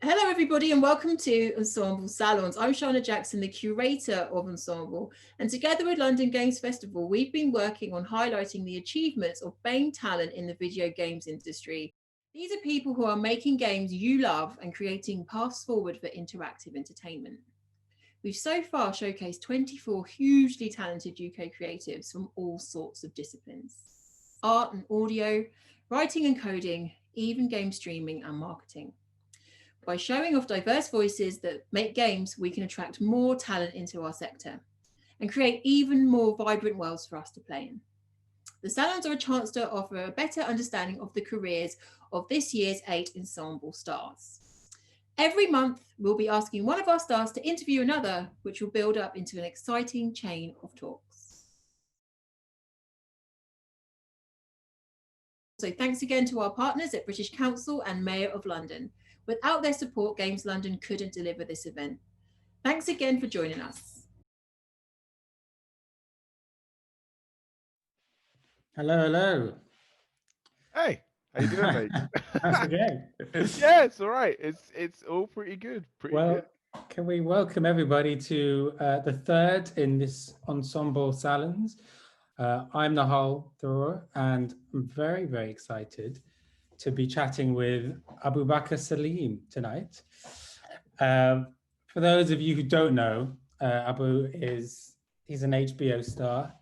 Hello, everybody, and welcome to Ensemble Salons. I'm Shana Jackson, the curator of Ensemble, and together with London Games Festival, we've been working on highlighting the achievements of BAME talent in the video games industry. These are people who are making games you love and creating paths forward for interactive entertainment. We've so far showcased 24 hugely talented UK creatives from all sorts of disciplines: art and audio, writing and coding, even game streaming and marketing. By showing off diverse voices that make games, we can attract more talent into our sector and create even more vibrant worlds for us to play in. The salons are a chance to offer a better understanding of the careers of this year's 8 ensemble stars. Every month, we'll be asking one of our stars to interview another, which will build up into an exciting chain of talks. So thanks again to our partners at British Council and Mayor of London. Without their support, Games London couldn't deliver this event. Thanks again for joining us. Hello, hello. Hey, how you doing, mate? How's it going? Yeah, it's all right. It's all pretty good. Pretty Well, good. can we welcome everybody to the third in this Ensemble Salons? I'm Nahal Thoreau, and I'm very, very excited to be chatting with Abubakar Salim tonight. For those of you who don't know, he's an HBO star.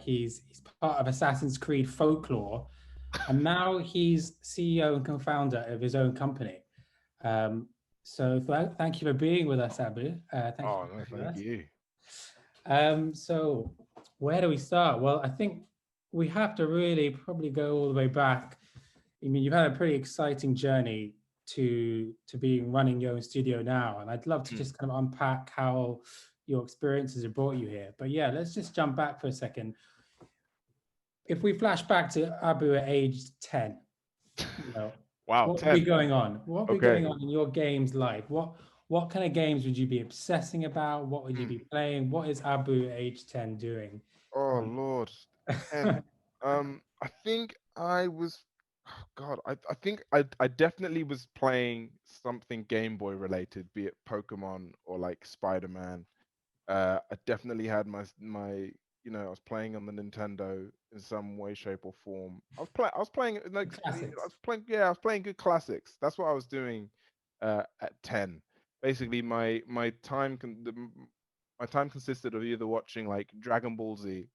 He's part of Assassin's Creed Folklore, and now he's CEO and co-founder of his own company. So thank you for being with us, Abu. Thank you Oh for no, joining thank us. you. So where do we start? Well, I think we have to really probably go all the way back. I mean, you've had a pretty exciting journey to being running your own studio now, and I'd love to just kind of unpack how your experiences have brought you here. But yeah, let's just jump back for a second. If we flash back to Abu at age 10, you know, Wow, what would be 10. going on? What would be Okay. going on in your games life? What kind of games would you be obsessing about? What would you Hmm. be playing? What is Abu at age 10 doing? Oh Lord, 10. I think I was. Oh, God, I think I definitely was playing something Game Boy related, be it Pokemon or like Spider-Man. I definitely had I was playing on the Nintendo in some way, shape, or form. I was playing like Classics. I was playing good classics. That's what I was doing at 10. Basically, my time consisted of either watching like Dragon Ball Z,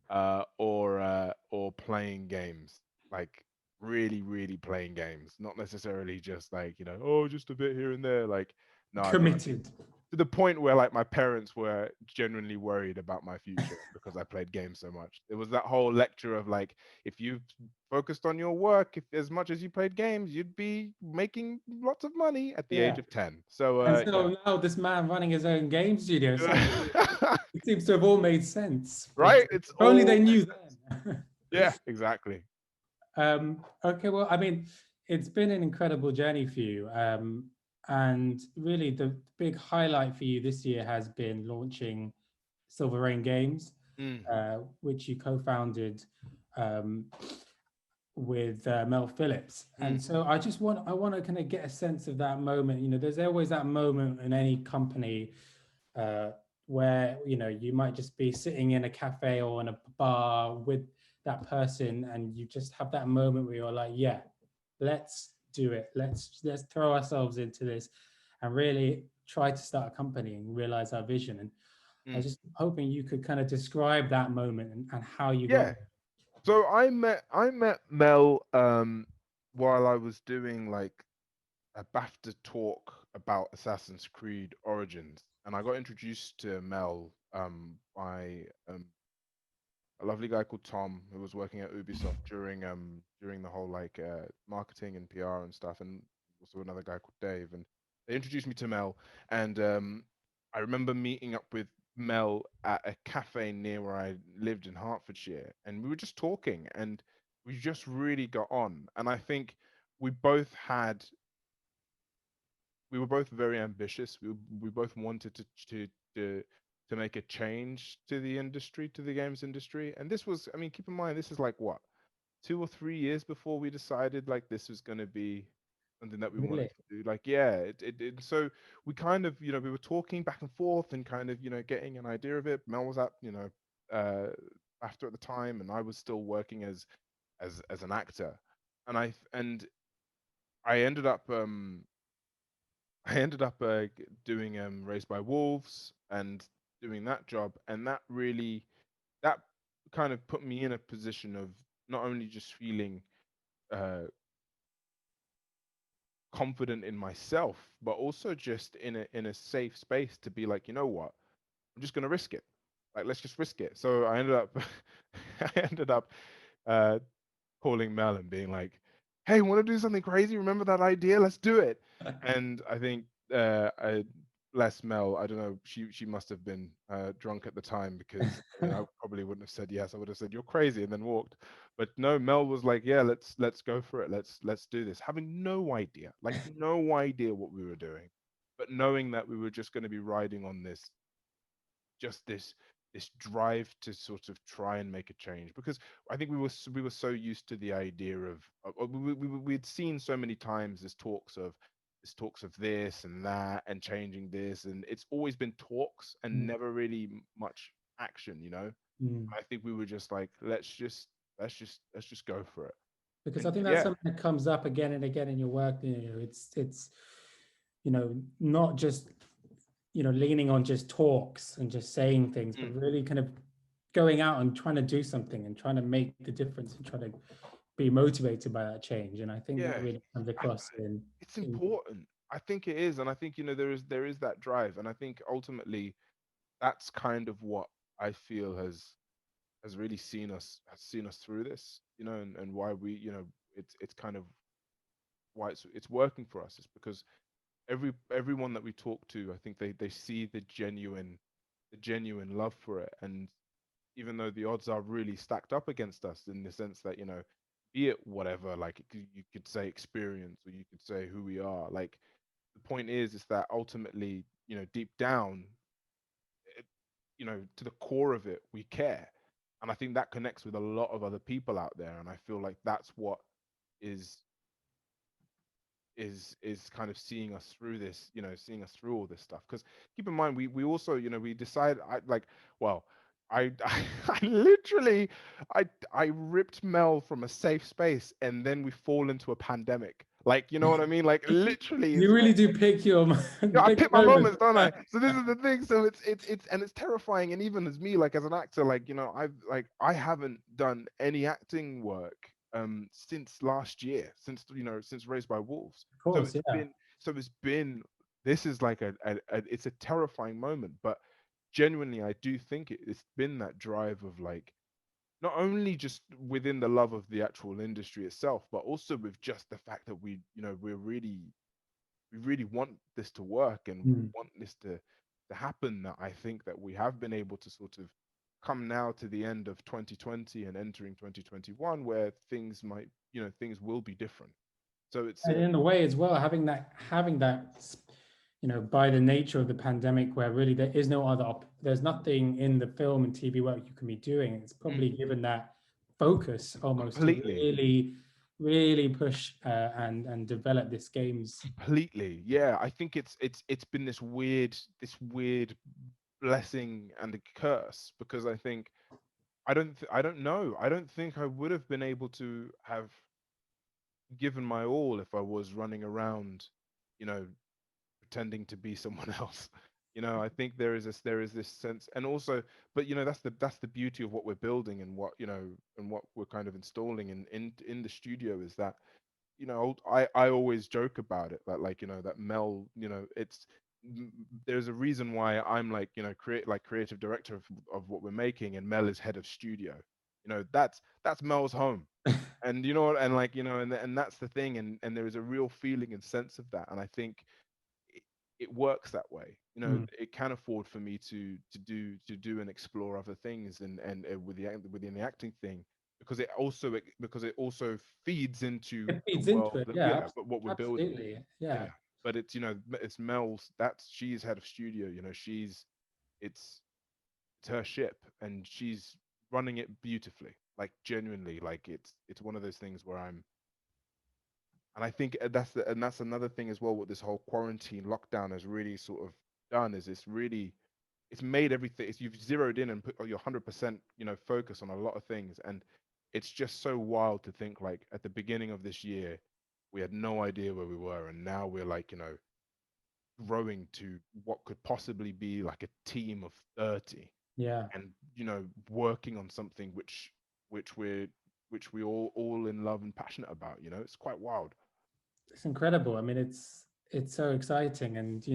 or playing games, like really, really playing games, not necessarily just like oh, just a bit here and there. Like, no, Committed. to the point where like my parents were genuinely worried about my future because I played games so much. It was that whole lecture of like, if you focused on your work, if as much as you played games, you'd be making lots of money at the age Yeah. of 10. So And yeah. so now this man running his own game studio, it seems to have all made sense. But Right? It's if only all they knew makes sense. then. Yeah, exactly. Okay, well, I mean, it's been an incredible journey for you. And really, the big highlight for you this year has been launching Silver Rain Games, Mm, which you co-founded um, with Mel Phillips. And mm, so I want to kind of get a sense of that moment. You know, there's always that moment in any company uh, where, you know, you might just be sitting in a cafe or in a bar with that person, and you just have that moment where you're like, yeah, let's do it. Let's throw ourselves into this and really try to start a company and realize our vision. And I was mm. just hoping you could kind of describe that moment and how you got Yeah. So I met Mel while I was doing like a BAFTA talk about Assassin's Creed Origins, and I got introduced to Mel by a lovely guy called Tom who was working at Ubisoft during the whole like marketing and PR and stuff, and also another guy called Dave, and they introduced me to Mel, and I remember meeting up with Mel at a cafe near where I lived in Hertfordshire, and we were just talking, and we just really got on, and I think we both had we were both very ambitious. We both wanted to to make a change to the industry, to the games industry. And this was, I mean, keep in mind, this is like what, 2 or 3 years before we decided like this was going to be something that we wanted Really? to do. Like, yeah, so we kind of, we were talking back and forth and kind of, getting an idea of it. Mel was at, uh, after at the time, and I was still working as an actor, and I ended up I ended up doing Raised by Wolves and doing that job, and that kind of put me in a position of not only just feeling uh, confident in myself, but also just in a safe space to be like, you know what, I'm just gonna risk it. Like, let's just risk it. So I ended up I ended up uh, calling Mel and being like, "Hey, want to do something crazy? Remember that idea? Let's do it." And I think bless Mel. I don't know. She must have been drunk at the time, because I mean, I probably wouldn't have said yes. I would have said you're crazy and then walked. But no, Mel was like, "Yeah, let's go for it. Let's do this." Having no idea, like no idea what we were doing, but knowing that we were just going to be riding on just this drive to sort of try and make a change, because I think we were so used to the idea of we'd seen so many times this talks of this and that and changing this, and it's always been talks and Mm. never really much action, Mm. I think we were just like, let's just go for it. Because And I think that's yeah. something that comes up again and again in your work. It's not just leaning on just talks and just saying things, but Mm. really kind of going out and trying to do something and trying to make the difference and trying to be motivated by that change. And I think that Yeah, really comes I, across it's in important. I think it is, and I think there is that drive, and I think ultimately that's kind of what I feel has really seen us through this, and why we, it's kind of why it's working for us. Is because everyone that we talk to, I think they see the genuine love for it, and even though the odds are really stacked up against us in the sense that, be it whatever, like you could say experience, or you could say who we are, like the point is that ultimately, deep down, it, to the core of it, we care. And I think that connects with a lot of other people out there. And I feel like that's what is is kind of seeing us through this, seeing us through all this stuff. Because keep in mind, we also, we decide, well, I literally, I ripped Mel from a safe space, and then we fall into a pandemic. Like, you know what I mean? Like, literally, you it's really like, do pick your I pick pick my moments. moments, don't I? So this is the thing. So it's terrifying. And even as me, like as an actor, like, I haven't done any acting work since last year, since Raised by Wolves. Of So course, it's yeah. been so it's been this is like it's a terrifying moment, but genuinely I do think it's been that drive of like, not only just within the love of the actual industry itself, but also with just the fact that we really want this to work, and we Mm. want this to happen. That I think that we have been able to sort of come now to the end of 2020 and entering 2021, where things will be different. So it's And in a way as well, having that, by the nature of the pandemic, where really there is no other, there's nothing in the film and TV work you can be doing. It's mm, probably given that focus almost to completely, really push and develop this game's. completely. Yeah, I think it's been this weird blessing and a curse, because I think I don't know. I don't think I would have been able to have given my all if I was running around, you know, pretending to be someone else. I think there is this sense, and also, but that's the beauty of what we're building, and what we're kind of installing in the studio, is that, I always joke about it, that, like, that Mel, there's a reason why I'm like, creative director of what we're making, and Mel is head of studio. That's Mel's home. And and like, and that's the thing, and there is a real feeling and sense of that, and I think it, it works that way. Mm. It can afford for me to do and explore other things, and within the acting thing, because it also feeds into It the feeds into world it, that, yeah, yeah, but what we're building. absolutely, yeah. Yeah, but it's Mel's. She's head of studio. It's her ship, and she's running it beautifully, like genuinely. Like, it's one of those things where And I think that's another thing as well. What this whole quarantine lockdown has really sort of done is it's made everything. You've zeroed in and put your 100%, focus on a lot of things, and it's just so wild to think like at the beginning of this year, we had no idea where we were, and now we're like growing to what could possibly be like a team of 30, Yeah, and working on something which we're which we all in love and passionate about. It's quite wild. it's incredible. I mean, it's so exciting, and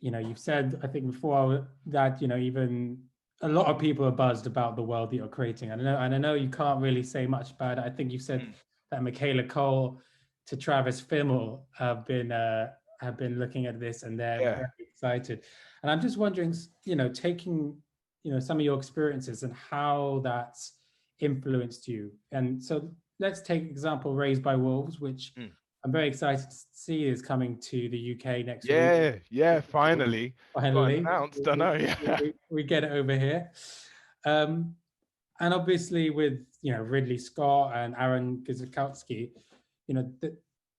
you've said, I think before, that even a lot of people are buzzed about the world that you're creating. And I know you can't really say much about it. I think you said Mm. that Michaela Cole to Travis Fimmel have been looking at this, and they're Yeah. very excited. And I'm just wondering, taking some of your experiences and how that's influenced you. And so let's take example Raised by Wolves, which Mm. I'm very excited to see is coming to the UK next week. Yeah, yeah, finally got Finally, announced. I know. Yeah. we get it over here. Um, and obviously with Ridley Scott and Aaron Guzikowski,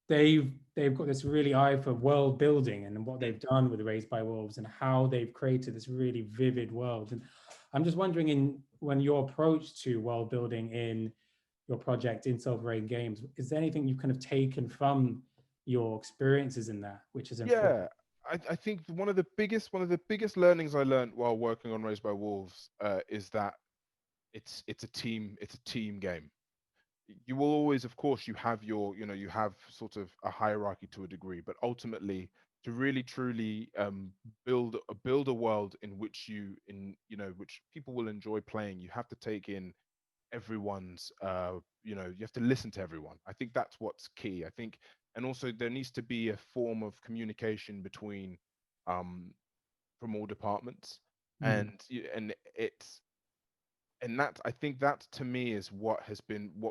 they've got this really eye for world building and what Mm. they've done with Raised by Wolves and how they've created this really vivid world. And I'm just wondering, when your approach to world building in your project in Silver Rain Games, is there anything you've kind of taken from your experiences in that which has informed? Yeah, I think one of the biggest learnings I learned while working on Raised by Wolves is that it's a team game. You will always, of course, you have sort of a hierarchy to a degree, but ultimately, to really truly build a world in which which people will enjoy playing, you have to take in everyone's you have to listen to everyone. I think that's what's key. I think, and also there needs to be a form of communication between um from all departments, Mm, and that, I think that to me is what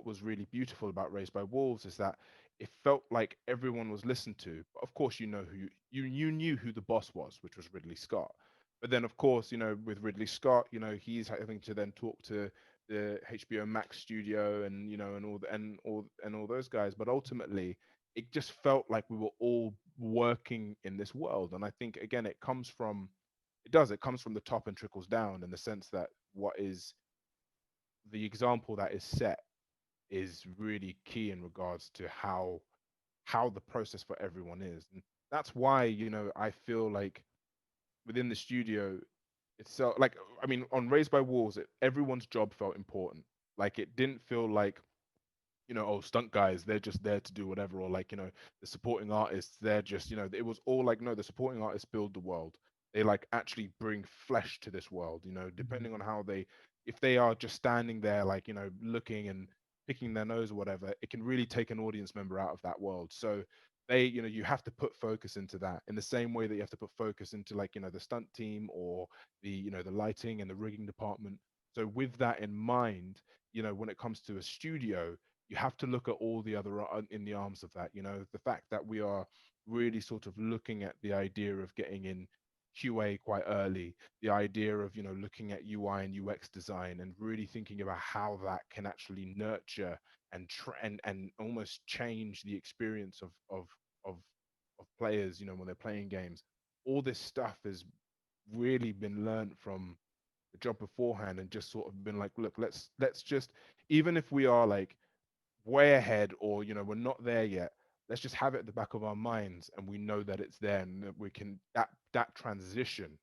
was really beautiful about Raised by Wolves, is that it felt like everyone was listened to. But of course, you knew who the boss was, which was Ridley Scott. But then, of course, with Ridley Scott, he's having to then talk to the HBO Max studio, and and all those guys. But ultimately, it just felt like we were all working in this world. And I think, again, it comes from the top and trickles down, in the sense that what is the example that is set is really key in regards to how the process for everyone is. And that's why, I feel like within the studio itself, like, I mean, on Raised by Wolves, everyone's job felt important. Like, it didn't feel like, oh, stunt guys, they're just there to do whatever, or like, the supporting artists, they're just, it was all like, no, the supporting artists build the world. They like actually bring flesh to this world, mhm, depending on if they are just standing there, like, looking and picking their nose or whatever, it can really take an audience member out of that world. So you have to put focus into that, in the same way that you have to put focus into, like, the stunt team, or the lighting and the rigging department. So with that in mind, when it comes to a studio, you have to look at all the other in the arms of that. The fact that we are really sort of looking at the idea of getting in QA quite early, the idea of looking at UI and UX design, and really thinking about how that can actually nurture and almost change the experience of of players, when they're playing games. All this stuff has really been learned from the job beforehand, and just sort of been like, look, let's just, even if we are like way ahead, or we're not there yet, let's just have it at the back of our minds, and we know that it's there, and that we can, that transition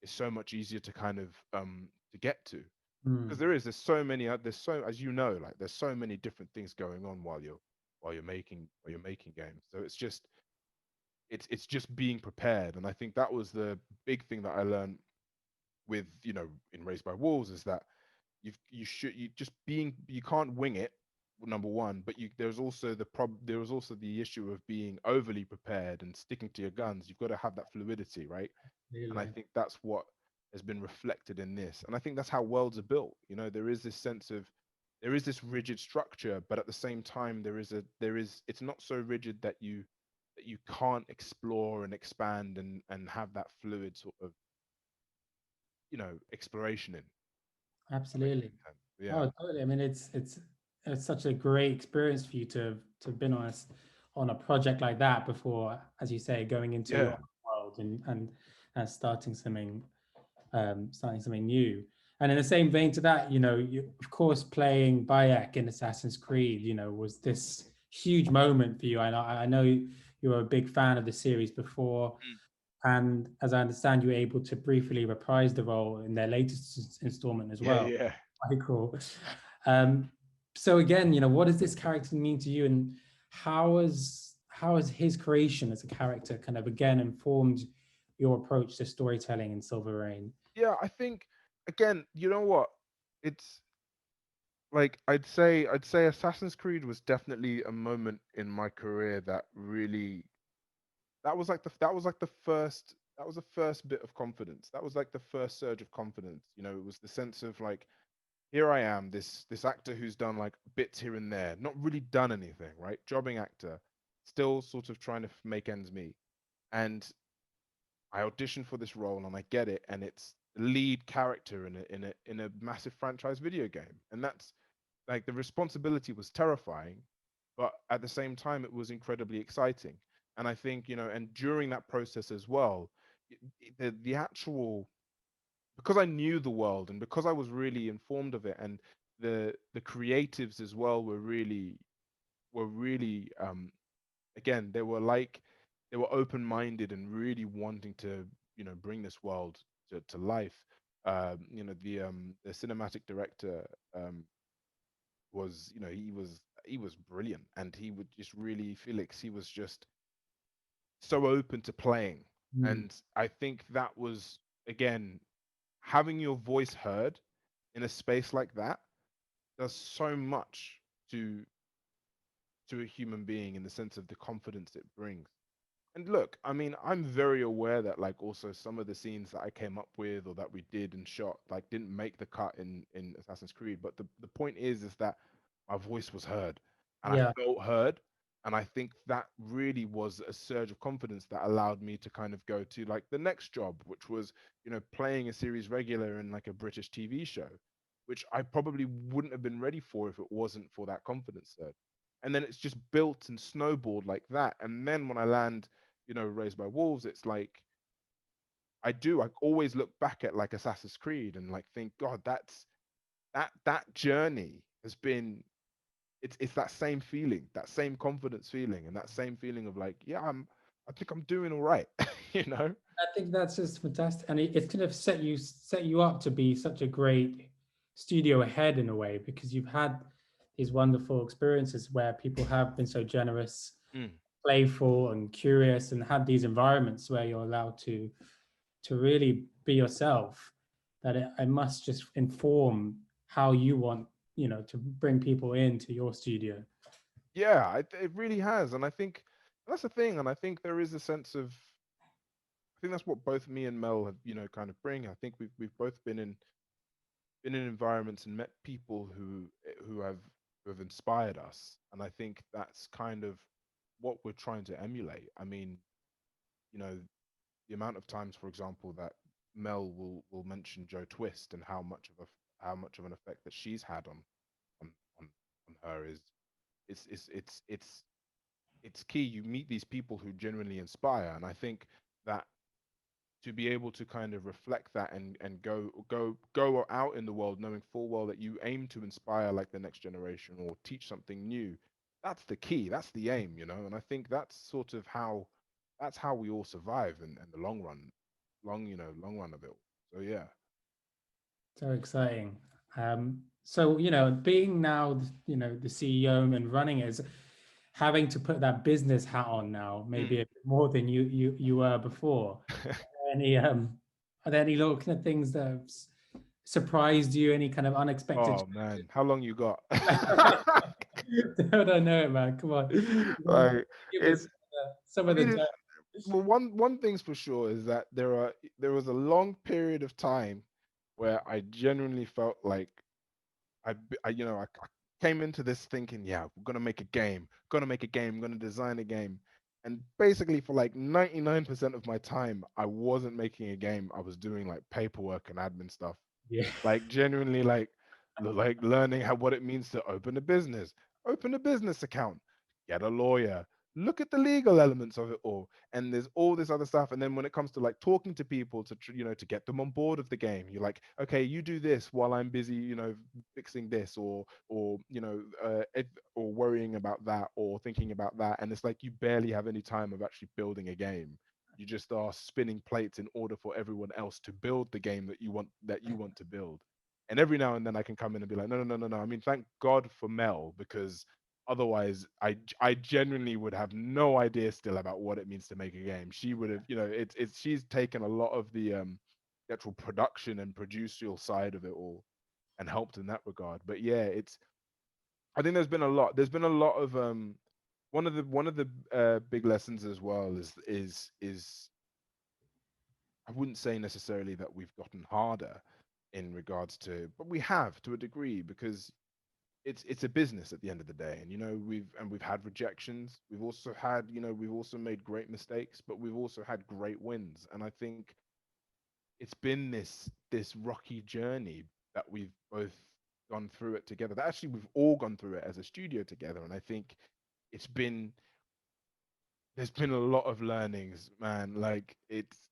is so much easier to kind of to get to, because mm. there's so many there's so, as like, there's so many different things going on while you're making games. So it's just being prepared. And I think that was the big thing that I learned with, in Raised by Wolves, is that you can't wing it, number one, but there is also the issue of being overly prepared and sticking to your guns. You've got to have that fluidity, right? And I Really. think that's what has been reflected in this, and I think that's how worlds are built. There is this rigid structure, but at the same time, it's not so rigid that you can't explore and expand, and have that fluid sort of exploration in. That makes Absolutely. sense. Yeah. Oh, totally. I mean, it's it's such a great experience for you to have been on a project like that before, as you say, going into your Yeah, world and starting something new. And in the same vein to that, you, of course, playing Bayek in Assassin's Creed, was this huge moment for you. I know you were a big fan of the series before, Mm. and as I understand, you were able to briefly reprise the role in their latest installment as yeah, well. yeah. Quite cool. Um, so again, what does this character mean to you, and how has his creation as a character kind of again informed your approach to storytelling in Silver Rain? Yeah, I think again, you know what? It's like I'd say Assassin's Creed was definitely a moment in my career that really that was the first bit of confidence. That was like the first surge of confidence. It was the sense of like, here I am, this actor who's done like bits here and there, not really done anything, right? Jobbing actor, still sort of trying to make ends meet. And I auditioned for this role and I get it, and it's lead character in a massive franchise video game. And that's like, the responsibility was terrifying, but at the same time it was incredibly exciting. And I think, and during that process as well, the actual, because I knew the world and because I was really informed of it, and the creatives as well were really again, they were open-minded and really wanting to, bring this world to life. The cinematic director, was, he was brilliant, and he would just really, Felix, he was just so open to playing. Mm. And I think that was, again, having your voice heard in a space like that does so much to a human being, in the sense of the confidence it brings. And look, I mean, I'm very aware that, like, also some of the scenes that I came up with or that we did and shot, like, didn't make the cut in Assassin's Creed. But the point is that my voice was heard, and I Yeah, felt heard. And I think that really was a surge of confidence that allowed me to kind of go to like the next job, which was, playing a series regular in like a British TV show, which I probably wouldn't have been ready for if it wasn't for that confidence surge. And then it's just built and snowballed like that. And then when I land, Raised by Wolves, it's like, I always look back at like Assassin's Creed and like think, God, that journey has been, it's that same feeling, that same confidence feeling, and that same feeling of like, yeah, I think I'm doing all right, you know? I think that's just fantastic, and it's kind of set you up to be such a great studio head in a way, because you've had these wonderful experiences where people have been so generous, Mm. playful, and curious, and had these environments where you're allowed to really be yourself. That it must just inform how you want, to bring people into your studio. Yeah, it really has. And I think that's the thing. And I think there is a sense of, I think that's what both me and Mel have, kind of bring. I think we've both been in environments and met people who have inspired us. And I think that's kind of what we're trying to emulate. I mean, you know, the amount of times, for example, that Mel will mention Joe Twist and how much of an effect that she's had on on, on her is, it's key. You meet these people who genuinely inspire, and I think that to be able to kind of reflect that and go out in the world knowing full well that you aim to inspire like the next generation or teach something new, that's the key, that's the aim, and I think that's sort of how, that's how we all survive in the long run, long run of it. So yeah. So exciting. So, being now, the CEO and running it, is having to put that business hat on now, maybe a bit more than you were before. Any are there any little kind of things that have surprised you? Any kind of unexpected? Oh man, how long you got? Don't know it, man. Come on, Like, give us it's, some I of the mean, dirt. well, one thing's for sure is that there was a long period of time where I genuinely felt like I came into this thinking, yeah, we're gonna make a game, gonna design a game, and basically for like 99% of my time, I wasn't making a game. I was doing like paperwork and admin stuff, Yeah. like genuinely, like like learning how what it means to open a business account, get a lawyer, look at the legal elements of it all, and there's all this other stuff. And then when it comes to like talking to people to to get them on board of the game, you're like, okay, you do this while I'm busy, fixing this, or or worrying about that, or thinking about that, and it's like you barely have any time of actually building a game. You just are spinning plates in order for everyone else to build the game that you want to build. And every now and then I can come in and be like, no, no, no, no, no. I mean, thank God for Mel, because otherwise I genuinely would have no idea still about what it means to make a game. She would have, it's she's taken a lot of the actual production and producerial side of it all and helped in that regard. But yeah, I think there's been a lot of one of the big lessons as well is I wouldn't say necessarily that we've gotten harder in regards to, but we have to a degree, because it's a business at the end of the day. And we've had rejections. We've also made great mistakes, but we've also had great wins. And I think it's been this rocky journey that we've both gone through it together. That actually we've all gone through it as a studio together. And I think it's been there's been a lot of learnings, man. Like it's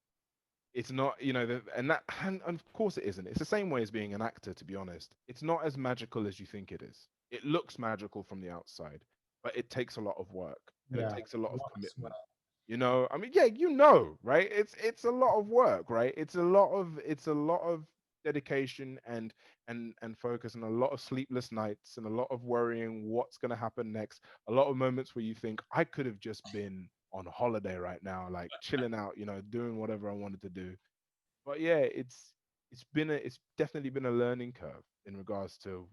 not, and of course it isn't. It's the same way as being an actor, to be honest. It's not as magical as you think it is. It looks magical from the outside, but it takes a lot of work and it Yeah, takes a lot a of lot of sweat. commitment. I mean, yeah, right? It's a lot of work, right? It's a lot of dedication and focus, and a lot of sleepless nights, and a lot of worrying what's going to happen next. A lot of moments where you think I could have just been on holiday right now, like chilling out, doing whatever I wanted to do. But yeah, it's definitely been a learning curve in regards to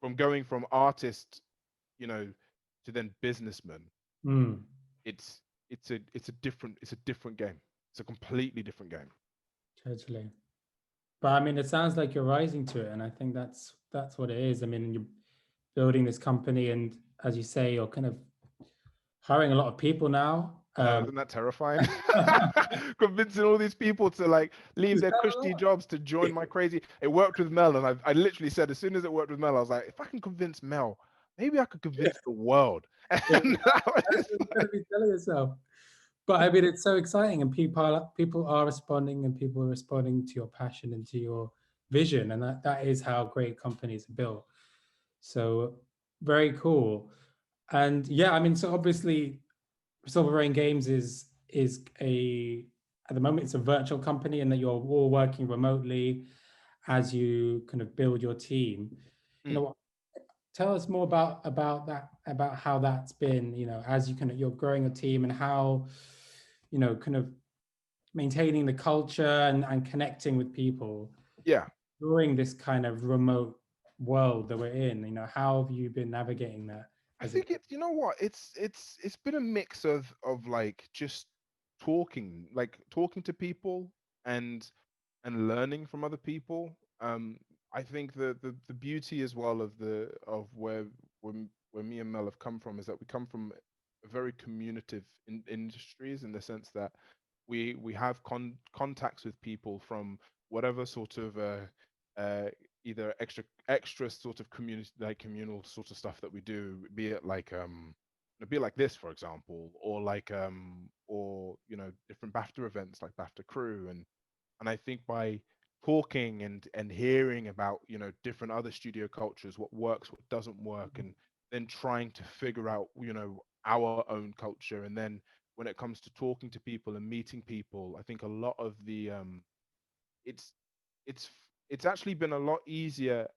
from going from artist, you know, to then businessman. Mm, It's a different game. It's a completely different game. totally. But I mean, it sounds like you're rising to it, and I think that's what it is. I mean, you're building this company, and as you say, you're kind of hiring a lot of people now. I know, isn't that terrifying? Convincing all these people to like leave Is their that a cushy lot? jobs to join my crazy. It worked with Mel, and I literally said as soon as it worked with Mel, I was like, if I can convince Mel, maybe I could convince the world. Yeah, And now that's it's what you're like, going to be telling yourself. But I mean, it's so exciting, and people are responding, and people are responding to your passion and to your vision, and that is how great companies are built. So very cool. And yeah, I mean, so obviously, Silver Rain Games is a at the moment it's a virtual company, and that you're all working remotely as you kind of build your team. You know mm, what? Tell us more about that, about how that's been. As you're growing a team, and how kind of maintaining the culture and connecting with people yeah. during this kind of remote world that we're in. How have you been navigating that I as a think it's, you know what, it's been a mix of like just talking to people and learning from other people. I think the beauty as well of where me and Mel have come from is that we come from a very communicative industries, in the sense that we have contacts with people from whatever sort of uh, either extra sort of community, like communal sort of stuff that we do, be it like this, for example, or different BAFTA events like BAFTA Crew. And I think by talking and hearing about different other studio cultures, what works, what doesn't work, and then trying to figure out our own culture. And then when it comes to talking to people and meeting people, I think a lot of the it's it's it's actually been a lot easier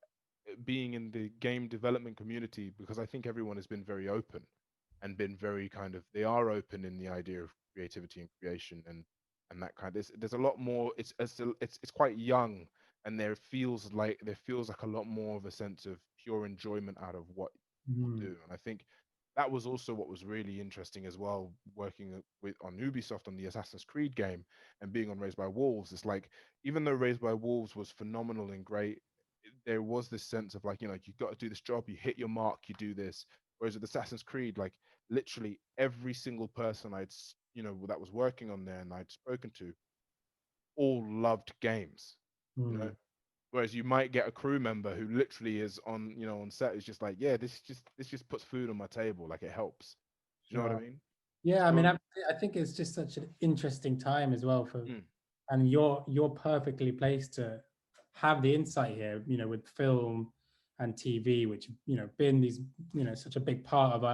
being in the game development community, because I think everyone has been very open and been very kind of, they are open in the idea of creativity and creation, and that kind. There's a lot more. It's quite young, and there feels like a lot more of a sense of pure enjoyment out of what people Mm, do. And I think that was also what was really interesting as well, working with on Ubisoft on the Assassin's Creed game and being on Raised by Wolves. It's like, even though Raised by Wolves was phenomenal and great, there was this sense of like, you've got to do this job, you hit your mark, you do this. Whereas with Assassin's Creed, like literally every single person that was working on there and I'd spoken to, all loved games, you know, mm, Whereas you might get a crew member who literally is on, on set is just like, yeah, this just puts food on my table, like it helps. Do you know what I Right. mean? Yeah, I mean, So, I think it's just such an interesting time as well for, mm, and you're perfectly placed to have the insight here, with film and TV, which been these such a big part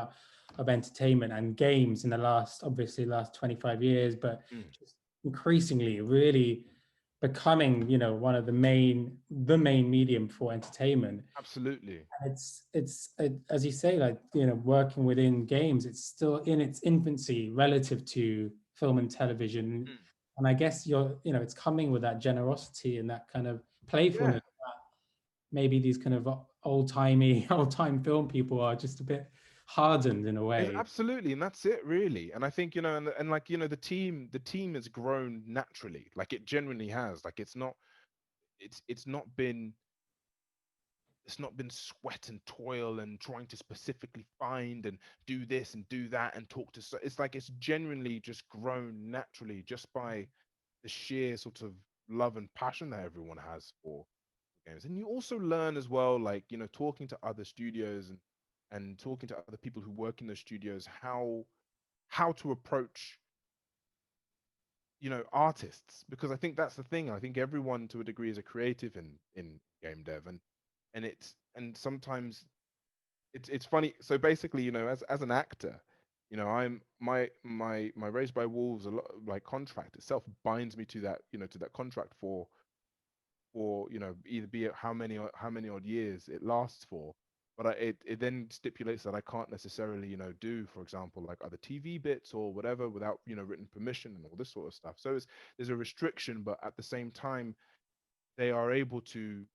of entertainment and games in the last 25 years, but mm, just increasingly really becoming one of the main medium for entertainment. absolutely. As you say, like working within games, it's still in its infancy relative to film and television, Mm, and I guess it's coming with that generosity and that kind of yeah. playfulness that maybe these kind of old-timey old-time film people are just a bit hardened in a way. Absolutely, and that's it really. And I think, and like, the team has grown naturally. Like it genuinely has. Like it's not been sweat and toil and trying to specifically find and do this and do that and talk to, it's like it's genuinely just grown naturally just by the sheer sort of love and passion that everyone has for games. And you also learn as well, like, talking to other studios and talking to other people who work in those studios, how to approach, artists, because I think that's the thing. I think everyone to a degree is a creative in game dev, and sometimes it's funny. So basically, as an actor, I'm my Raised by Wolves a lot, like, contract itself binds me to that, to that contract for either be it how many odd years it lasts for. But it then stipulates that I can't necessarily, do, for example, like other TV bits or whatever without, written permission and all this sort of stuff. So there's a restriction, but at the same time, they are able to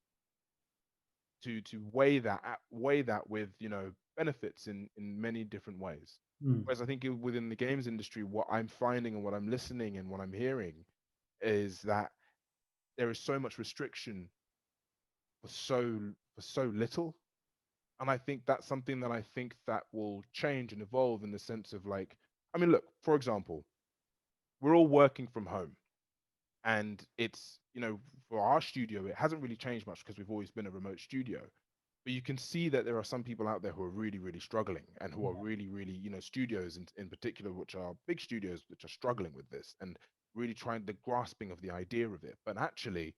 weigh that with, benefits in many different ways. Mm. Whereas I think within the games industry, what I'm finding and what I'm listening and what I'm hearing is that there is so much restriction for so little. And I think that's something that I think that will change and evolve in the sense of, like, I mean, look, for example, we're all working from home, and it's, for our studio, it hasn't really changed much because we've always been a remote studio. But you can see that there are some people out there who are really, really struggling, and who are really, really, studios in particular, which are big studios, which are struggling with this and really trying the grasping of the idea of it. But actually,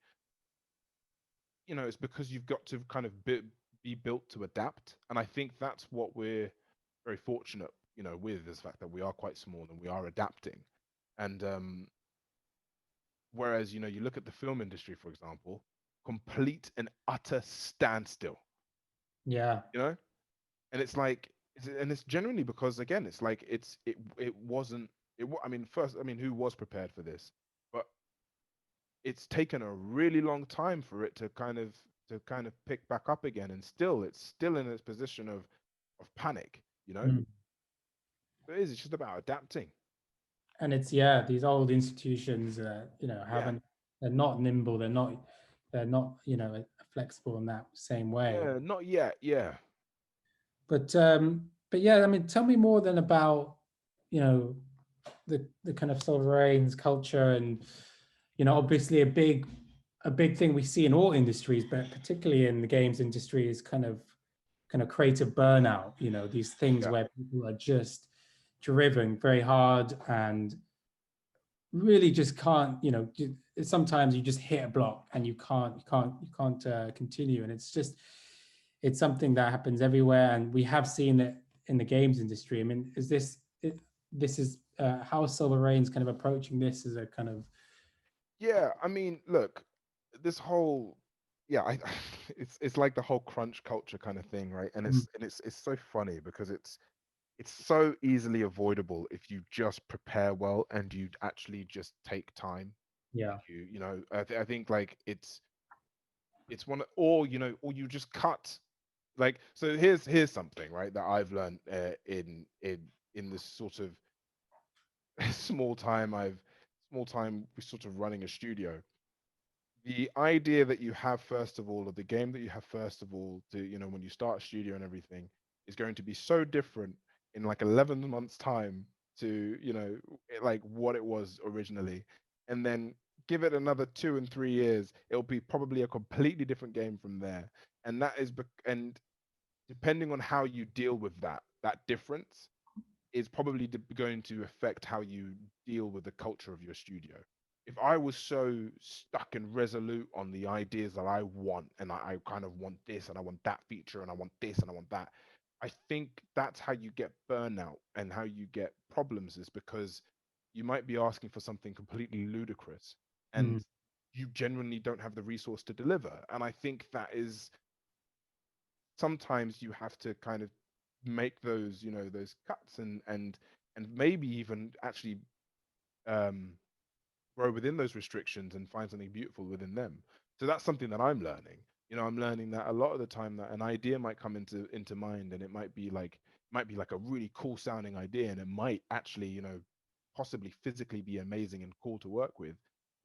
it's because you've got to kind of be built to adapt. And I think that's what we're very fortunate, with, is the fact that we are quite small and we are adapting. And whereas, you look at the film industry, for example, complete and utter standstill, Yeah. you know? And it's like, and it's genuinely because, again, it's like it wasn't I mean, first, I mean, who was prepared for this? But it's taken a really long time for it to kind of pick back up again, and still it's still in its position of panic, Mm. it's just about adapting. And it's these old institutions Yeah, haven't, they're not nimble, they're not flexible in that same way. yeah, not yet, yeah. But yeah, I mean, tell me more then about you know the kind of sovereigns culture, and obviously a big thing we see in all industries, but particularly in the games industry, is kind of creative burnout. These things Yeah, where people are just driven very hard and really just can't. Sometimes you just hit a block and you can't continue, and it's something that happens everywhere, and we have seen it in the games industry. I mean, this is how Silver Rain's kind of approaching this as a kind of yeah, I mean, look, this whole, yeah, it's like the whole crunch culture kind of thing, right? And Mm. it's so funny because it's so easily avoidable if you just prepare well and you actually just take time. Yeah. I think, like, it's one, or you just cut. Like, so here's something, right, that I've learned, in this sort of small time I've small time sort of running a studio. The idea that you have, first of all, or the game that you have, first of all, to, when you start a studio and everything, is going to be so different in like 11 months time to, like what it was originally. And then give it another 2 and 3 years, it'll be probably a completely different game from there. And that is, and depending on how you deal with that difference is probably going to affect how you deal with the culture of your studio. If I was so stuck and resolute on the ideas that I want, and I kind of want this and I want that feature and I want this and I want that, I think that's how you get burnout and how you get problems, is because you might be asking for something completely ludicrous and Mm, you genuinely don't have the resource to deliver. And I think that is, sometimes you have to kind of make those, those cuts, and maybe even actually um grow within those restrictions and find something beautiful within them. So that's something that I'm learning. I'm learning that a lot of the time that an idea might come into mind, and it might be like a really cool sounding idea, and it might actually, possibly physically be amazing and cool to work with,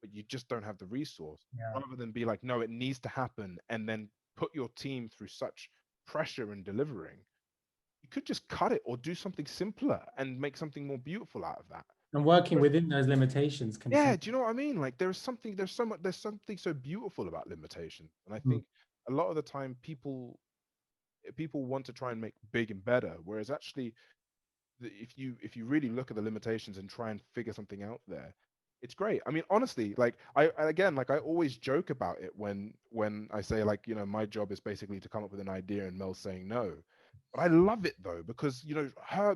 but you just don't have the resource. yeah. Rather than be like, no, it needs to happen, and then put your team through such pressure in delivering, you could just cut it or do something simpler and make something more beautiful out of that. And working within those limitations can Yeah, some. do you know what I mean? Like there's something so beautiful about limitation. And I Mm, think a lot of the time people want to try and make big and better, whereas actually if you really look at the limitations and try and figure something out there, it's great. I mean, honestly, like again, like I always joke about it when I say, like, my job is basically to come up with an idea and Mel's saying no. But I love it though, because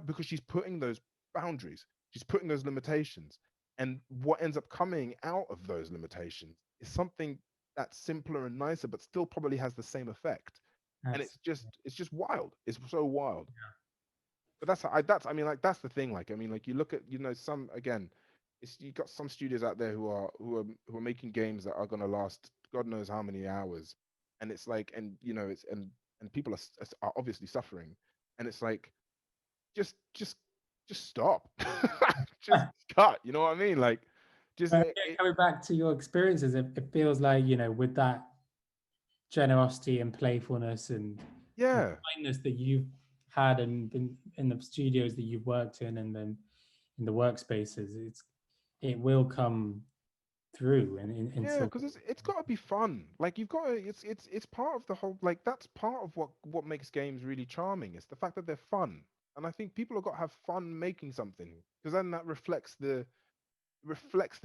because she's putting those boundaries, she's putting those limitations, and what ends up coming out of those limitations is something that's simpler and nicer, but still probably has the same effect. And that's it's just wild. It's so wild. But I mean, like, that's the thing. Like, I mean, like, you look at, some, again, it's, you got some studios out there who are making games that are going to last God knows how many hours, and it's like, and it's, and people are obviously suffering, and it's like, just stop, just cut. You know what I mean? Like, just But again, coming back to your experiences, it feels like, with that generosity and playfulness and yeah. kindness that you've had and been in the studios that you've worked in, and then in the workspaces, it will come through in Yeah, sort because of. it's got to be fun. Like, you've got to, it's part of the whole, like, that's part of what makes games really charming. It's the fact that they're fun. And I think people have got to have fun making something, because then that reflects the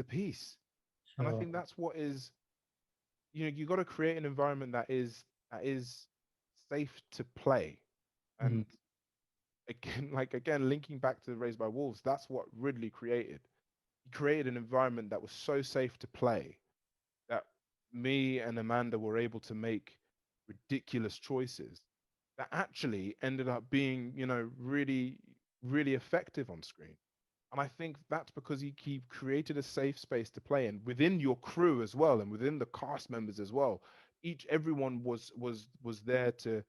piece. And I Sure. think that's what is, you got to create an environment that is safe to play. Mm, And again, like, again, linking back to Raised by Wolves, that's what Ridley created. He created an environment that was so safe to play that me and Amanda were able to make ridiculous choices that actually ended up being, really, really effective on screen. And I think that's because he created a safe space to play in within your crew as well, and within the cast members as well. Everyone was there to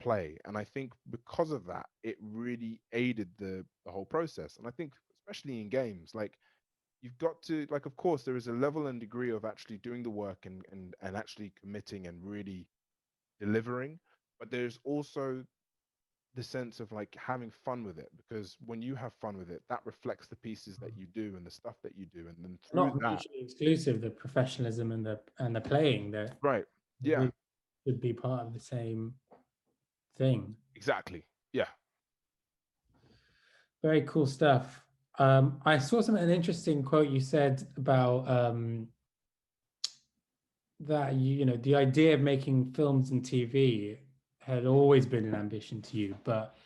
play. And I think because of that, it really aided the whole process. And I think especially in games, like, you've got to, like, of course there is a level and degree of actually doing the work and actually committing and really delivering, but there's also the sense of, like, having fun with it, because when you have fun with it, that reflects the pieces that you do and the stuff that you do, and then through not that. mutually exclusive, the professionalism and the playing that Right. Yeah, really should be part of the same thing. exactly. Yeah. Very cool stuff. I saw an interesting quote you said about that the idea of making films and TV had always been an ambition to you, but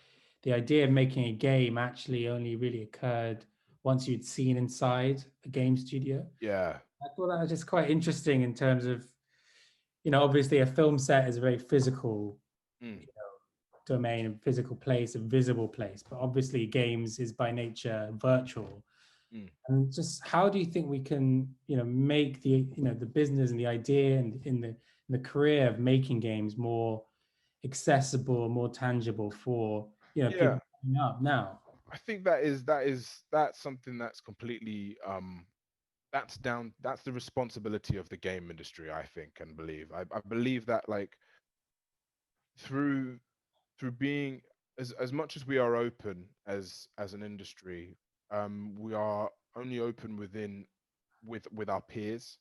the idea of making a game actually only really occurred once you'd seen inside a game studio. Yeah. I thought that was just quite interesting in terms of, obviously a film set is a very physical Mm. domain, a physical place, a visible place, but obviously games is by nature virtual. Mm. And just how do you think we can, make the business and the idea and in the career of making games more accessible, more tangible for, Yeah, people coming up now? I think that's something that's completely, that's the responsibility of the game industry, I think, and believe. I believe that, like, through being, as much as we are open as an industry, we are only open within with our peers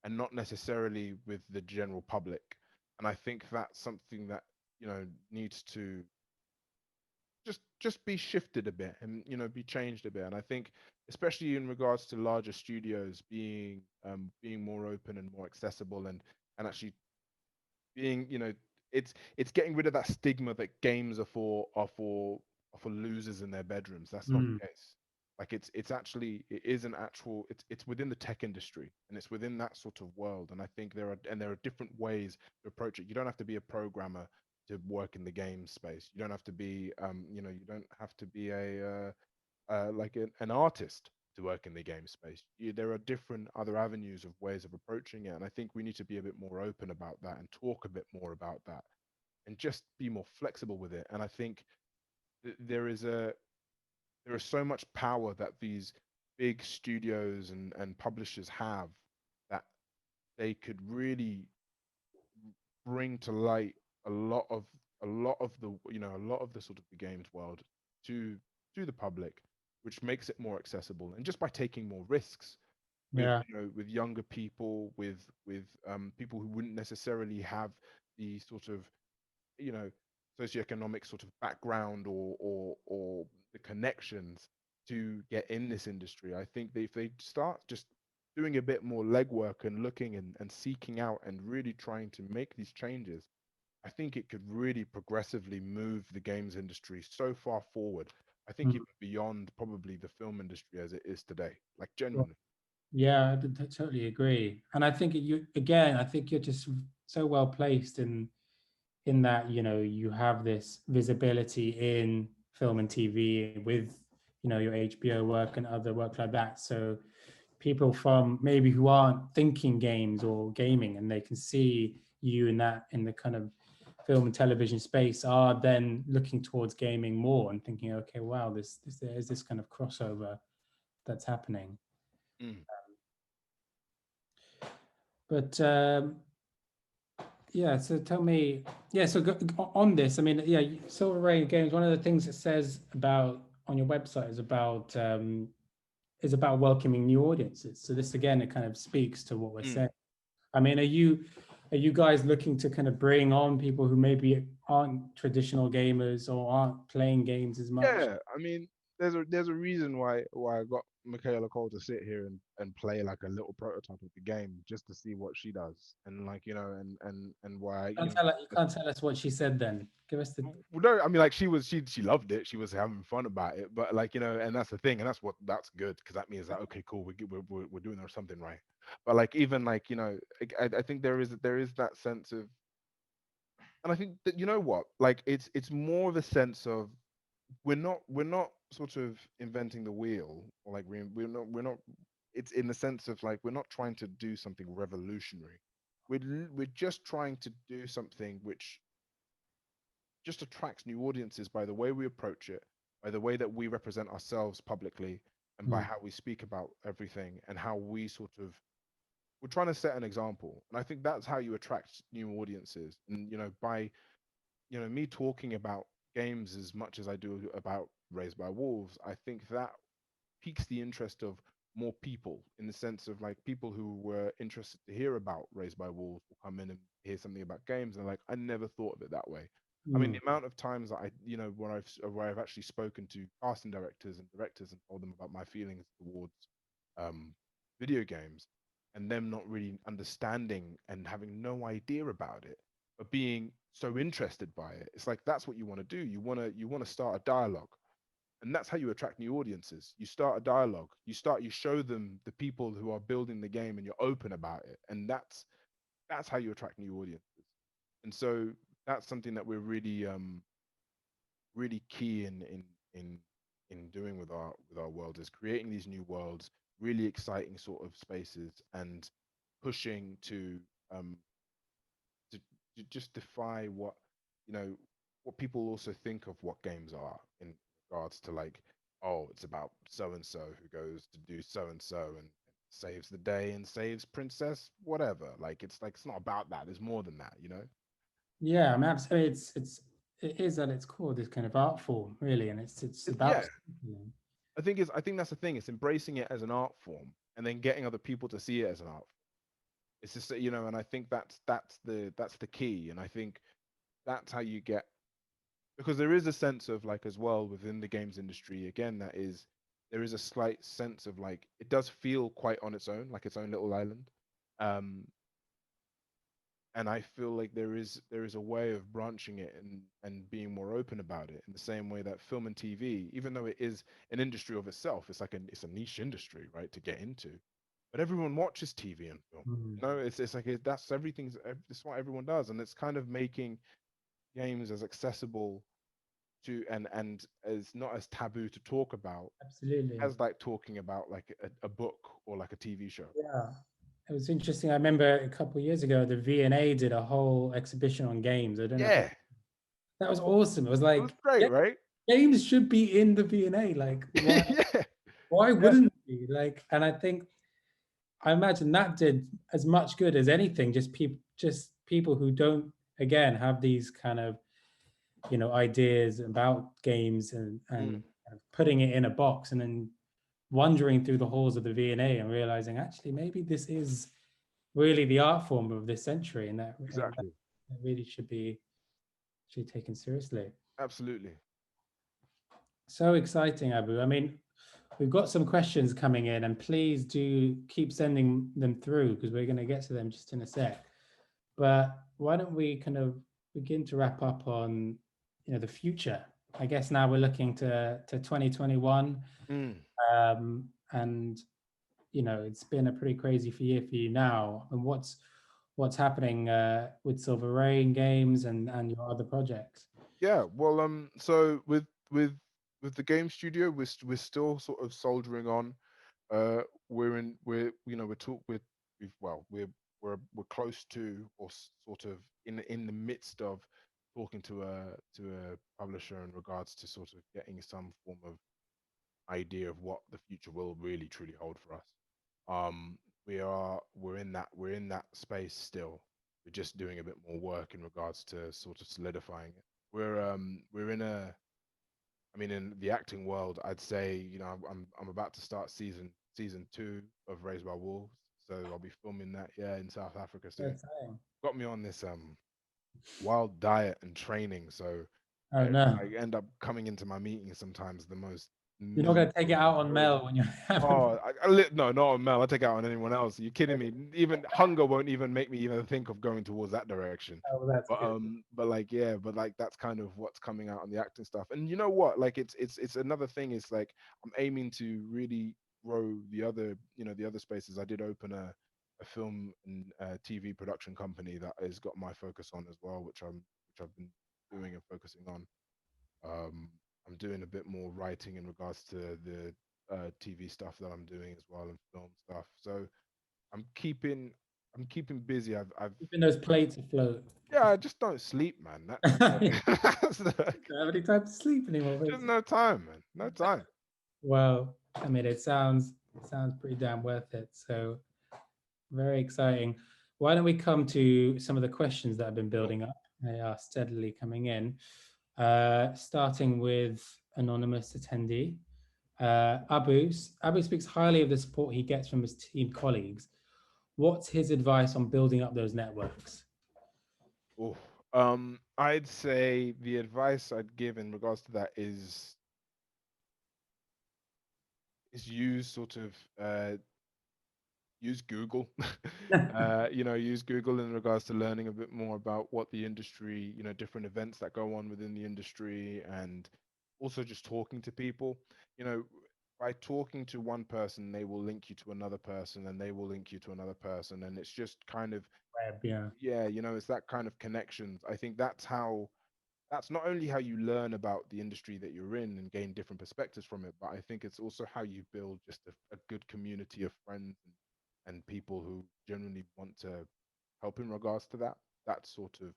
and not necessarily with the general public. And I think that's something that, needs to just be shifted a bit and, be changed a bit. And I think especially in regards to larger studios being more open and more accessible, and actually being, it's getting rid of that stigma that games are for losers in their bedrooms. That's not Mm. the case. Like it's actually, it is an actual, it's within the tech industry, and it's within that sort of world. And I think there are different ways to approach it. You don't have to be a programmer to work in the game space. You don't have to be you don't have to be like an artist to work in the game space. There are different other avenues of ways of approaching it, and I think we need to be a bit more open about that and talk a bit more about that and just be more flexible with it. And I think there is so much power that these big studios and publishers have, that they could really bring to light a lot of a lot of the sort of the games world to the public, which makes it more accessible. And just by taking more risks with Yeah. with younger people, with people who wouldn't necessarily have the sort of you know socioeconomic sort of background, or the connections to get in this industry. I think if they start just doing a bit more legwork and looking and seeking out and really trying to make these changes, I think it could really progressively move the games industry so far forward. I think Mm. even beyond probably the film industry as it is today. Like Sure. genuinely. Yeah, totally agree. And I think I think you're just so well placed in that, you have this visibility in film and TV with, your HBO work and other work like that. So people from maybe who aren't thinking games or gaming, and they can see you in the kind of film and television space, are then looking towards gaming more and thinking, okay, wow, there's this kind of crossover that's happening. Mm. But yeah, so tell me, yeah, so on this, I mean, yeah, Silver Rain Games, one of the things it says about on your website is about welcoming new audiences. So this again, it kind of speaks to what we're Mm. saying. I mean, are you guys looking to kind of bring on people who maybe aren't traditional gamers or aren't playing games as much? Yeah, I mean, there's a reason why I got Michaela Cole to sit here and play like a little prototype of the game just to see what she does, and like and why You can't tell us what she said then. Give us the. well, no, I mean, like she loved it. She was having fun about it. But like and that's the thing, and that's good, because that means that okay, cool, we're doing something right. But like even like I think there is that sense of, and I think that like it's more of a sense of, we're not sort of inventing the wheel, or like we're not. It's in the sense of like we're not trying to do something revolutionary. We're just trying to do something which just attracts new audiences by the way we approach it, by the way that we represent ourselves publicly, and by Mm, how we speak about everything, and how we sort of, we're trying to set an example. And I think that's how you attract new audiences. And by me talking about games as much as I do about Raised by Wolves, I think that piques the interest of more people, in the sense of like people who were interested to hear about Raised by Wolves will come in and hear something about games, and like, I never thought of it that way. I mean, mm, the amount of times that where I've actually spoken to casting directors and directors and told them about my feelings towards um, video games, and them not really understanding and having no idea about it, but being so interested by it. It's like that's what you want to do. You want to start a dialogue, and that's how you attract new audiences. You start a dialogue. You show them the people who are building the game, and you're open about it, and that's how you attract new audiences. And so that's something that we're really key in in doing with our world, is creating these new worlds, really exciting sort of spaces, and pushing um to, to just defy you know what people also think of what games are, in regards to like, oh, it's about so and so who goes to do so and so and saves the day and saves princess whatever. Like it's not about that. There's more than that. yeah, I mean, absolutely. It is at its core this kind of art form, really, and it's Yeah, about. I think that's the thing. It's embracing it as an art form, and then getting other people to see it as an art. It's just that, and I think that's the key, and I think that's how you get, because there is a sense of like as well within the games industry again, there is a slight sense of like it does feel quite on its own, like its own little island. um and I feel like there is a way of branching it and being more open about it, in the same way that film and TV, even though it is an industry of itself, it's a niche industry, right, to get into, but everyone watches TV and film. Mm. It's like that's that's what everyone does, and it's kind of making games as accessible to and as not as taboo to talk about Absolutely. as like talking about like a book or like a TV show. Yeah. It was interesting. I remember a couple of years ago, the V&A did a whole exhibition on games. I don't know if Yeah, that was awesome. It was it was like, great, yeah, right? games should be in the V&A. Like, Yeah, why yeah. wouldn't it be? Like, and I imagine that did as much good as anything. Just people who don't, again, have these kind of, ideas about games and Mm, kind of putting it in a box and then wandering through the halls of the V&A and realizing actually maybe this is really the art form of this century, and that exactly. really should be taken seriously. Absolutely. So exciting, Abu. I mean, we've got some questions coming in, and please do keep sending them through because we're going to get to them just in a sec. But why don't we kind of begin to wrap up on, the future? I guess now we're looking to 2021, Mm. and it's been a pretty crazy year for you now. And what's happening with Silver Rain Games and your other projects? Yeah. Well, so with the game studio, we're still sort of soldiering on. We're in we're you know we're talk we've well we're close to, or sort of in the midst of talking to a publisher in regards to sort of getting some form of idea of what the future will really truly hold for us. Um, we're in that space still. We're just doing a bit more work in regards to sort of solidifying it. We're in a I mean, in the acting world, I'd say, I'm about to start season 2 of Raised by Wolves, so I'll be filming that, yeah, in South Africa So soon. exciting. Got me on this wild diet and training, so Oh no, I end up coming into my meetings sometimes the most you're not going to take it miserable, out on horrible. Mel when you're having. Oh, no, not on Mel. I take it out on anyone else. Are you kidding me? Even hunger won't even make me even think of going towards that direction. Oh, that's But good. like yeah, but like that's kind of what's coming out on the acting stuff. And you know what? Like it's another thing. Is like I'm aiming to really grow the other spaces. I did open a film and TV production company that has got my focus on as well, which I've been doing and focusing on. Um, I'm doing a bit more writing in regards to the TV stuff that I'm doing as well, and film stuff. So I'm keeping I'm keeping busy. I've Keeping those plates afloat. yeah, I just don't sleep, man. That's You that's don't have any time to sleep anymore, just basically. no time, man. No time. Well, I mean, it sounds pretty damn worth it. So very exciting. Why don't we come to some of the questions that have been Sure. building up? They are steadily coming in. Starting with anonymous attendee. Abu speaks highly of the support he gets from his team colleagues. What's his advice on building up those networks? Oh, I'd say the advice I'd give in regards to that is use sort of use Google. Use Google in regards to learning a bit more about what the industry, different events that go on within the industry, and also just talking to people. You know, by talking to one person, they will link you to another person, and they will link you to another person, and it's just kind of, Web, yeah. yeah, it's that kind of connections. I think that's not only how you learn about the industry that you're in and gain different perspectives from it, but I think it's also how you build just a good community of friends and people who genuinely want to help in regards to that. That's sort of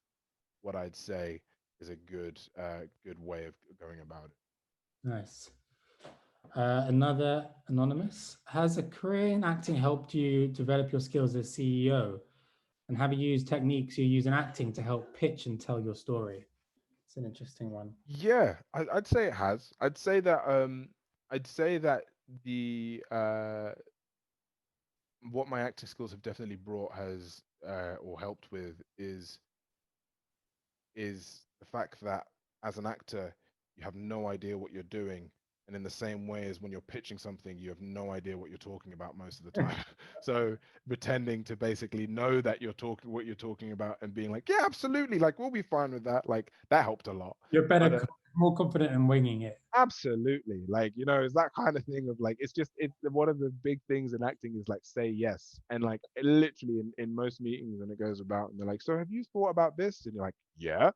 what I'd say is a good way of going about it. Nice. Another anonymous. Has a career in acting helped you develop your skills as CEO? And have you used techniques you use in acting to help pitch and tell your story? It's an interesting one. Yeah, I'd say it has. I'd say that the what my acting skills have definitely brought has or helped with is the fact that as an actor, you have no idea what you're doing. And in the same way as when you're pitching something, you have no idea what you're talking about most of the time. So pretending to basically know that you're talking what you're talking about and being like, yeah, absolutely, like we'll be fine with that. Like that helped a lot. You're But better, more confident in winging it. absolutely, like it's that kind of thing of like it's one of the big things in acting is like say yes, and like literally in most meetings when it goes about and they're like, so have you thought about this? And you're like, yeah.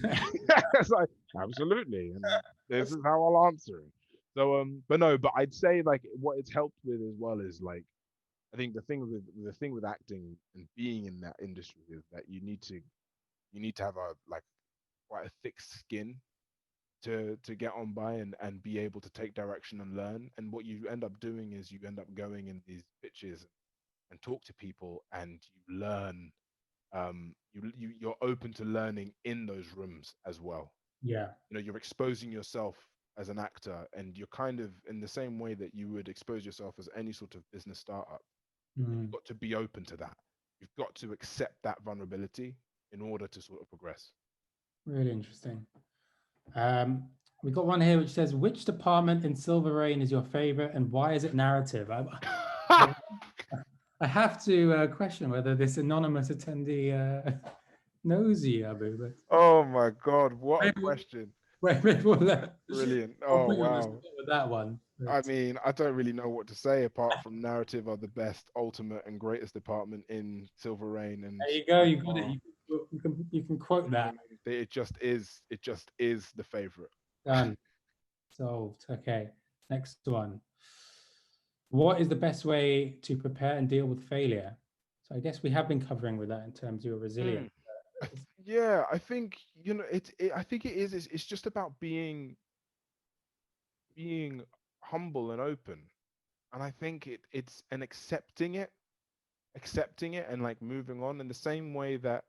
It's like absolutely, and this is how I'll answer it. So but no, but I'd say like what it's helped with as well is like I think the thing with acting and being in that industry is that you need to have a like quite a thick skin to get on by and be able to take direction and learn. And what you end up doing is you end up going in these pitches and talk to people and you learn. You're open to learning in those rooms as well. Yeah. You're exposing yourself as an actor, and you're kind of in the same way that you would expose yourself as any sort of business startup. You've Mm, got to be open to that. You've got to accept that vulnerability in order to sort of progress. really interesting. We got one here which says, which department in Silver Rain is your favorite and why is it narrative? I have to question whether this anonymous attendee knows you, Abu, but Oh my God, what a maybe, question. maybe Brilliant. I'll Oh put you on the spot wow. with that one. I But mean, I don't really know what to say apart from narrative are the best, ultimate, and greatest department in Silver Rain, and there you go, by you got it. far, You can quote that. it just is. It just is the favorite. Done. Solved. Okay. Next one. What is the best way to prepare and deal with failure? So I guess we have been covering with that in terms of your resilience. Mm. Yeah, I think I think it is. It's just about being humble and open, and I think it's and accepting it, and like moving on in the same way that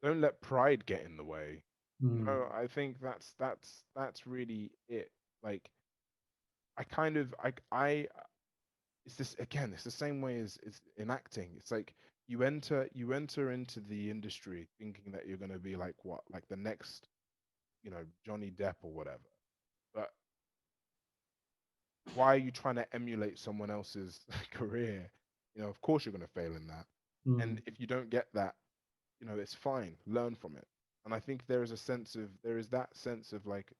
don't let pride get in the way. Hmm. I think that's really it. Like I kind of I it's this again, it's the same way as in acting. It's like you enter into the industry thinking that you're gonna be like what, like the next, Johnny Depp or whatever. But why are you trying to emulate someone else's career? Of course you're gonna fail in that. Hmm. And if you don't get that, it's fine. Learn from it. And I think there is that sense of like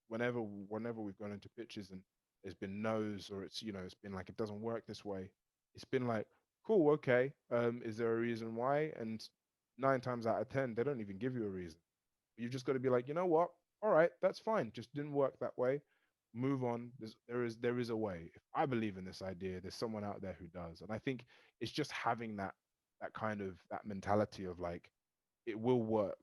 whenever we've gone into pitches and there's been no's, or it's been like it doesn't work this way. It's been like, cool, okay. Is there a reason why? And 9 times out of 10, they don't even give you a reason. You've just got to be like, you know what? All right, that's fine. Just didn't work that way. Move on. There is a way. If I believe in this idea, there's someone out there who does. And I think it's just having that kind of that mentality of like it will work.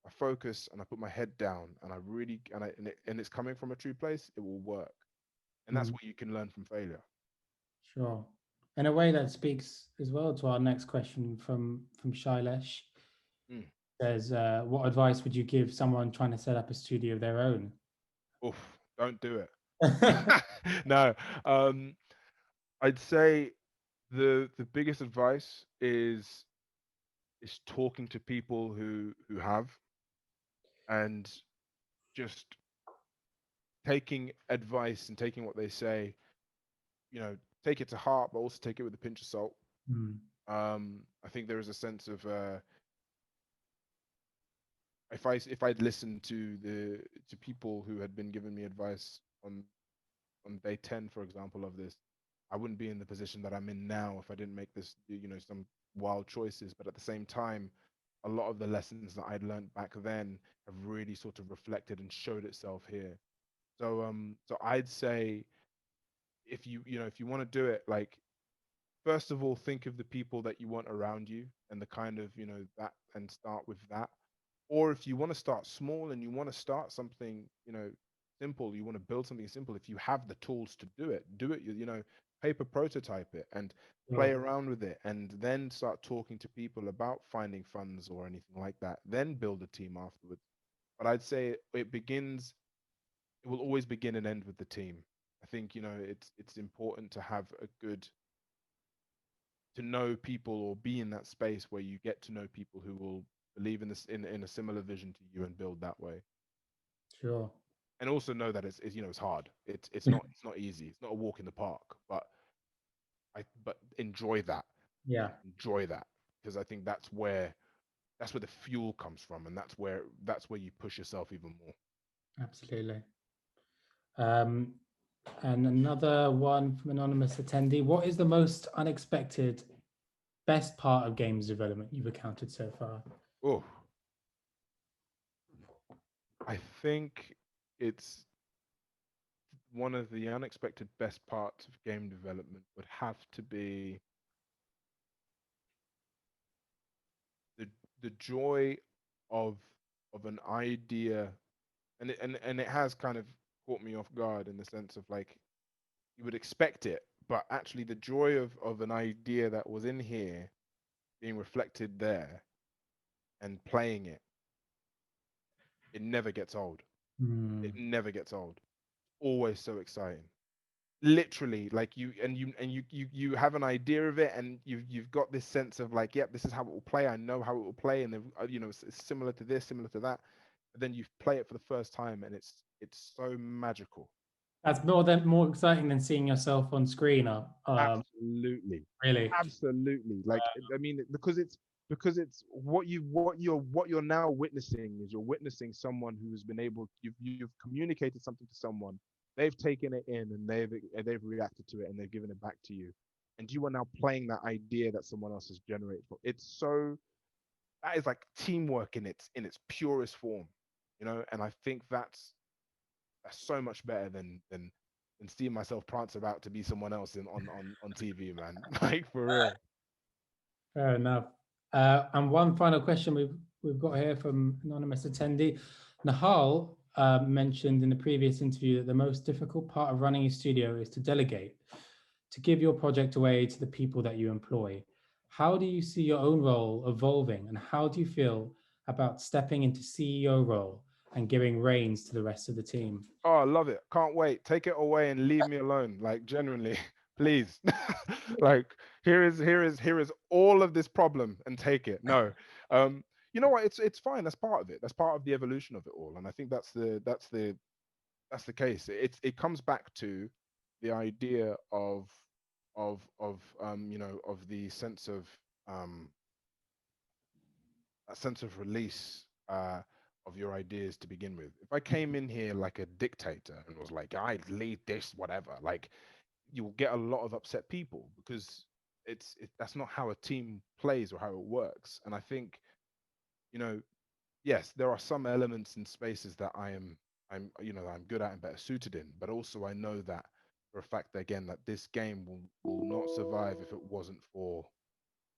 I focus and I put my head down and I really and it's coming from a true place, it will work. And that's Hmm. what you can learn from failure. Sure. In a way that speaks as well to our next question from Shailesh. Mm. Says, what advice would you give someone trying to set up a studio of their own? Oof, don't do it. No. I'd say the biggest advice is talking to people who have, and just taking advice and taking what they say, take it to heart, but also take it with a pinch of salt. Hmm. I think there is a sense of if I'd listened to people who had been giving me advice on day 10, for example, of this, I wouldn't be in the position that I'm in now if I didn't make this, some wild choices. But at the same time, a lot of the lessons that I'd learned back then have really sort of reflected and showed itself here. So I'd say if you want to do it, like first of all, think of the people that you want around you and the kind of, that, and start with that. Or if you want to start small and you want to start something, simple, you want to build something simple, if you have the tools to do it, paper prototype it and play Sure. around with it, and then start talking to people about finding funds or anything like that. Then build a team afterwards. But I'd say it will always begin and end with the team. I think, it's important to have a good to know people or be in that space where you get to know people who will believe in this in a similar vision to you and build that way. Sure. And also know that it's you know it's hard. It's not easy. It's not a walk in the park, but enjoy that. Yeah, Enjoy that, because I think that's where the fuel comes from, and that's where you push yourself even more. absolutely. And another one from anonymous attendee. What is the most unexpected best part of games development you've encountered so far? Oh, I think it's one of the unexpected best parts of game development would have to be the joy of an idea, and it has kind of caught me off guard in the sense of like you would expect it, but actually the joy of an idea that was in here being reflected there and playing it, it never gets old. It never gets old. Always so exciting. Literally, like you have an idea of it, and you've got this sense of like, yep, this is how it will play. I know how it will play, and then you know it's similar to this, similar to that. But then you play it for the first time, and it's so magical. That's more exciting than seeing yourself on screen. Absolutely, Really. absolutely. Like I mean, because it's what you're now witnessing is you're witnessing someone who's been able, you've communicated something to someone, they've taken it in, and they've reacted to it, and they've given it back to you, and you are now playing that idea that someone else has generated. It's so, that is like teamwork in its purest form, you know. And I think that's so much better than seeing myself prance about to be someone else on TV, man. Like, for real. Fair enough. And one final question we've got here from anonymous attendee. Nahal mentioned in the previous interview that the most difficult part of running a studio is to delegate, to give your project away to the people that you employ. How do you see your own role evolving, and how do you feel about stepping into CEO role and giving reins to the rest of the team? Oh, I love it. Can't wait. Take it away and leave me alone. Like, genuinely, please. Like, here is all of this problem, and take it. No. You know what? It's fine. That's part of it. That's part of the evolution of it all. And I think that's the case. It comes back to the idea of you know, of the sense of a sense of release of your ideas to begin with. If I came in here like a dictator and was like, I lead this, whatever, like, you'll get a lot of upset people, because that's not how a team plays or how it works. And I think, you know, yes, there are some elements and spaces that I'm you know, I'm good at and better suited in, but also I know that for a fact that, again, that this game will not survive if it wasn't for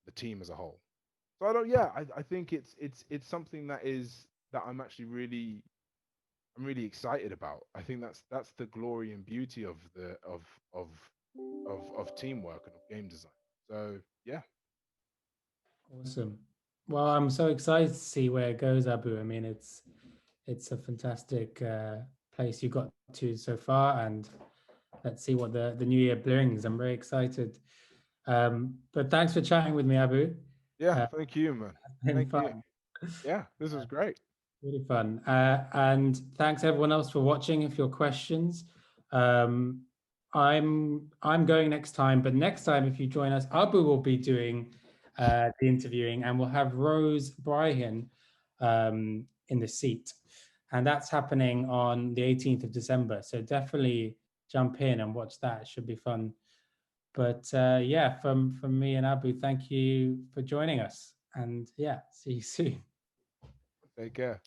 the team as a whole. So I think it's something that I'm really excited about. I think that's the glory and beauty of the of teamwork and of game design. So yeah. Awesome. Well, I'm so excited to see where it goes, Abu. I mean, it's a fantastic place you got to so far, and let's see what the new year brings. I'm very excited. But thanks for chatting with me, Abu. Yeah, thank you, man. It's been Thank you. fun. Yeah, this is great. Really fun. And thanks everyone else for watching. If your questions, I'm going next time, but next time if you join us, Abu will be doing the interviewing, and we'll have Rose Bryan in the seat, and that's happening on the 18th of December. So definitely jump in and watch that. It should be fun. But yeah, from me and Abu, thank you for joining us, and yeah, see you soon. Take care.